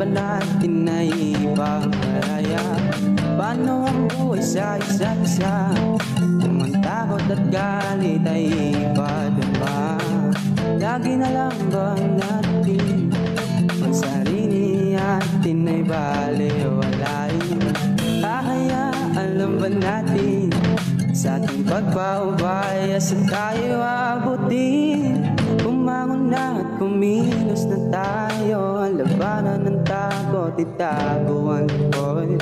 ba natin ay ipaparaya? Paano ang buhay sa isa't isa? Kung ang takot at galit ay ipadama, lagi na lang ba natin ang sarili natin ay balewalain? Hahayaan lang ba natin sa ating pagpaubaya sa tayo abutin? Bumangon na at kumilos na tayo, ang labanan ng takot, itago ang likod.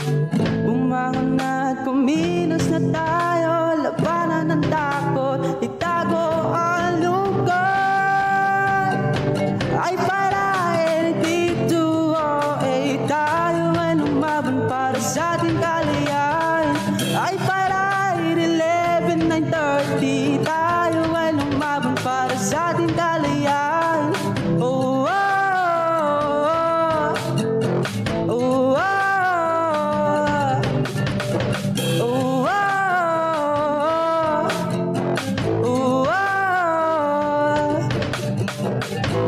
Bumangon na at kumilos na tayo, labanan ng takot, itago ang lungkot. Ay para dito, ay tayo ay lumaban para sa ating kalayahan. Ay para 11, 9:30, tayo ay lumaban para sa ating kalayahan. Oh, oh, oh, oh, oh, oh, oh, oh.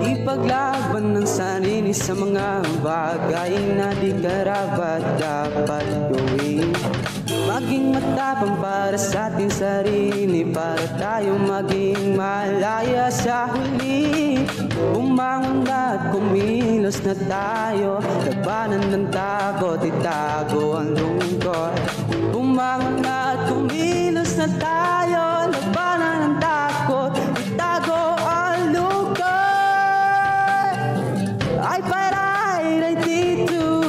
Ipaglaban ng sarili sa mga bagay na di karapat dapat gawin. Maging matapang para sa ating sarili, para tayo maging malaya sa huli. Bumangon na at kumilos na tayo, labanan ng takot, itago ang lungkot. Bumangon na at kumilos na tayo, labanan ng takot, itago ang lungkot. Ay paray dito,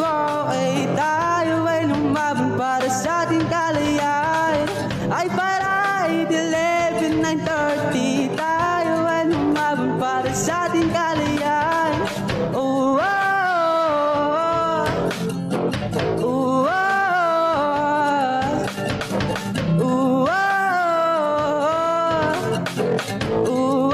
ay tayo ay lumaban para sa ating kalayahan. Ay paray 11, 9:30, tayo ay lumaban para sa ating kalayahan. Oh, oh, oh, oh, oh, oh.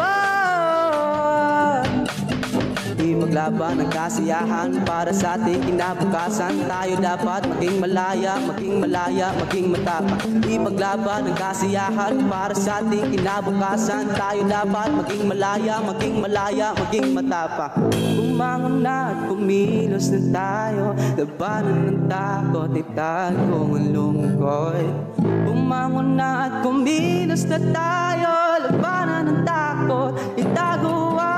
Di maglaban ng kasiyahan para sa ating kinabukasan. Tayo dapat maging malaya, maging malaya, maging matapang. Di maglaban ng kasiyahan para sa ating kinabukasan. Tayo dapat maging malaya, maging malaya, maging matapang. Bumangon na at kumilos na tayo, labanan ng takot, itago ang lungkot. Bumangon na at kumilos na tayo, labanan ng takot, itago ang